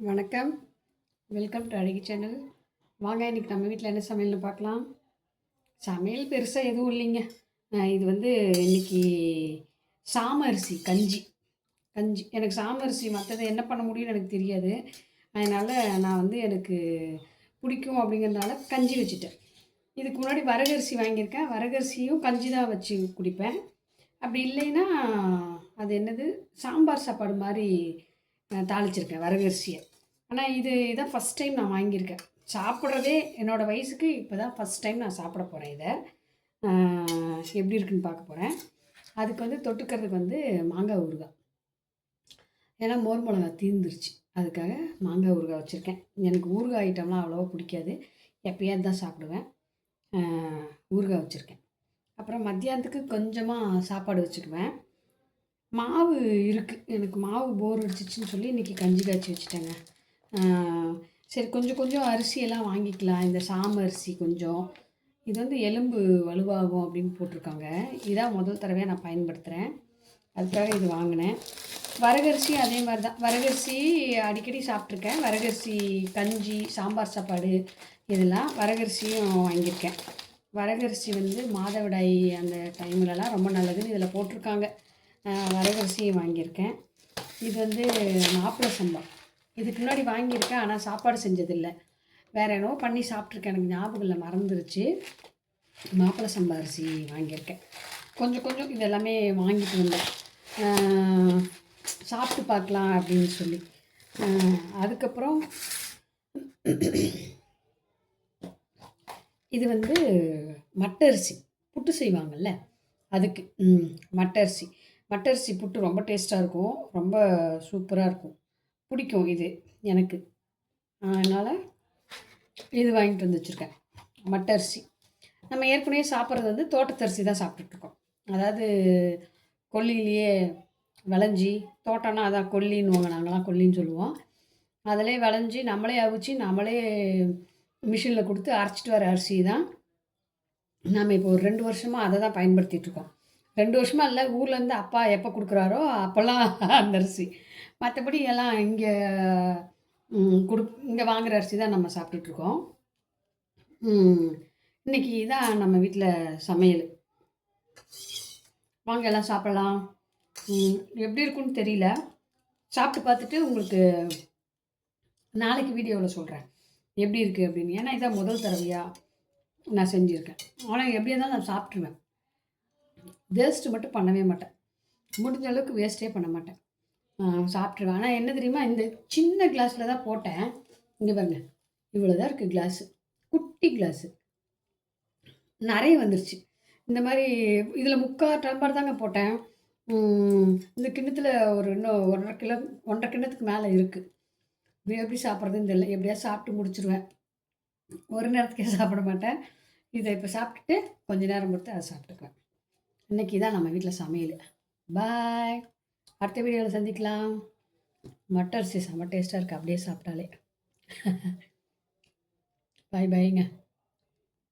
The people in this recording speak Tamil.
வணக்கம். வெல்கம் டு அழகி சேனல். வாங்க இன்றைக்கி நம்ம வீட்டில் என்ன சமையல்னு பார்க்கலாம். சமையல் பெருசாக எதுவும் இல்லைங்க. இது இன்றைக்கி சாம அரிசி கஞ்சி. எனக்கு சாம அரிசி மற்றது என்ன பண்ண முடியும்னு எனக்கு தெரியாது. அதனால் நான் எனக்கு பிடிக்கும் அப்படிங்கிறதுனால கஞ்சி வச்சுட்டேன். இதுக்கு முன்னாடி வரகரிசி வாங்கியிருக்கேன். வரகரிசியும் கஞ்சி தான் வச்சு குடிப்பேன். அப்படி இல்லைன்னா அது என்னது சாம்பார் சாப்பாடு மாதிரி தாளிச்சிருக்கேன் வரகரிசியை. ஆனால் இதான் ஃபஸ்ட் டைம் நான் வாங்கியிருக்கேன். சாப்பிட்றதே என்னோடய வயசுக்கு இப்போ தான் ஃபஸ்ட் டைம் நான் சாப்பிட போகிறேன் இதை. எப்படி இருக்குன்னு பார்க்க போகிறேன். அதுக்கு தொட்டுக்கிறதுக்கு மாங்காய் ஊறுகாய். ஏன்னா மோர் மிளகா தீர்ந்துருச்சு, அதுக்காக மாங்காய் ஊறுகாய் வச்சுருக்கேன். எனக்கு ஊறுகாய் ஐட்டம்லாம் அவ்வளோவா பிடிக்காது, எப்பயாவது தான் சாப்பிடுவேன். ஊறுகாய் வச்சுருக்கேன். அப்புறம் மத்தியானத்துக்கு கொஞ்சமாக சாப்பாடு வச்சுக்குவேன். மாவு இருக்குது, எனக்கு மாவு போர் அடிச்சிச்சின்னு சொல்லி இன்றைக்கி கஞ்சி காய்ச்சி வச்சுட்டேங்க. சரி கொஞ்சம் கொஞ்சம் அரிசியெல்லாம் வாங்கிக்கலாம். இந்த சாம அரிசி கொஞ்சம், இது எலும்பு வலுவாகும் அப்படின்னு போட்டிருக்காங்க. இதான் முதல் தடவையாக நான் பயன்படுத்துகிறேன், அதுக்காக இது வாங்கினேன். வரகரிசி அதே மாதிரி தான். வரகரிசி அடிக்கடி சாப்பிட்ருக்கேன். வரகரிசி கஞ்சி, சாம்பார் சாப்பாடு இதெல்லாம் வரகரிசியும் வாங்கியிருக்கேன். வரகரிசி மாதவிடாய் அந்த டைம்லலாம் ரொம்ப நல்லதுன்னு இதில் போட்டிருக்காங்க. வரகரிசியும் வாங்கியிருக்கேன். இது மாப்பிளை சம்பா. இதுக்கு முன்னாடி வாங்கியிருக்கேன், ஆனால் சாப்பாடு செஞ்சதில்லை. வேறு என்னவோ பண்ணி சாப்பிட்ருக்கேன், எனக்கு ஞாபகம் இல்லை, மறந்துருச்சு. மாப்பிளை சம்பா அரிசி வாங்கியிருக்கேன். கொஞ்சம் கொஞ்சம் இதெல்லாமே வாங்கிட்டு வந்தேன், சாப்பிட்டு பார்க்கலாம் அப்படின்னு சொல்லி. அதுக்கப்புறம் இது மட்டரிசி புட்டு செய்வாங்கள்ல, அதுக்கு மட்டரிசி புட்டு ரொம்ப டேஸ்ட்டாக இருக்கும், ரொம்ப சூப்பராக இருக்கும், பிடிக்கும் இது எனக்கு. அதனால் இது வாங்கிட்டு வந்து வச்சுருக்கேன். மட்டரிசி நம்ம ஏற்கனவே சாப்பிட்றது தோட்டத்தரிசி தான் சாப்பிட்டுட்ருக்கோம். அதாவது கொல்லியிலேயே விளைஞ்சி, தோட்டம்னா அதான் கொல்லின்னுவாங்க, நாங்களாம் கொல்லின்னு சொல்லுவோம். அதிலே விளைஞ்சி நம்மளே அவிச்சு நம்மளே மிஷினில் கொடுத்து அரைச்சிட்டு வர அரிசி தான். நாம் இப்போ ஒரு 2 வருஷமாக அதை தான் பயன்படுத்திகிட்ருக்கோம். 2 வருஷமாக இல்லை, ஊர்லேருந்து அப்பா எப்போ கொடுக்குறாரோ அப்போல்லாம் அந்த அரிசி. மற்றபடி எல்லாம் இங்கே வாங்குகிற அரிசி தான் நம்ம சாப்பிட்டுட்ருக்கோம். இன்றைக்கி தான் நம்ம வீட்டில் சமையல். வாங்க எல்லாம் சாப்பிடலாம். எப்படி இருக்குன்னு தெரியல, சாப்பிட்டு பார்த்துட்டு உங்களுக்கு நாளைக்கு வீடியோவில் சொல்கிறேன் எப்படி இருக்குது அப்படின்னு. ஏன்னா இதான் முதல் தடவையாக நான் செஞ்சுருக்கேன். ஆனால் எப்படியா தான் நான் சாப்பிட்ருவேன், வேஸ்ட்டு மட்டும் பண்ணவே மாட்டேன். முடிஞ்ச அளவுக்கு வேஸ்ட்டே பண்ண மாட்டேன், சாப்பிட்ருவேன். ஆனால் என்ன தெரியுமா, இந்த சின்ன கிளாஸில் தான் போட்டேன். இங்கே பாருங்க, இவ்வளோ தான் இருக்குது கிளாஸு, குட்டி கிளாஸு, நிறைய வந்துருச்சு. இந்த மாதிரி இதில் 3/4 டம்ளர் தாங்க போட்டேன். இந்த கிண்ணத்தில் இன்னும் 1.5 கிண்ணத்துக்கு மேலே இருக்குது. எப்படி சாப்பிட்றதுன்னு தெரியல, எப்படியா சாப்பிட்டு முடிச்சிருவேன். ஒரு நேரத்துக்கே சாப்பிட மாட்டேன். இதை இப்போ சாப்பிட்டுட்டு கொஞ்சம் நேரம் பொறுத்து அதை சாப்பிட்டுக்குவேன். இன்றைக்கி தான் நம்ம வீட்டில் சமையல். பாய், அடுத்த வீடியோவில் சந்திக்கலாம். மட்டரிசி செம்ம டேஸ்ட்டாக இருக்குது, அப்படியே சாப்பிட்டாலே. பாய் பாய்ங்க.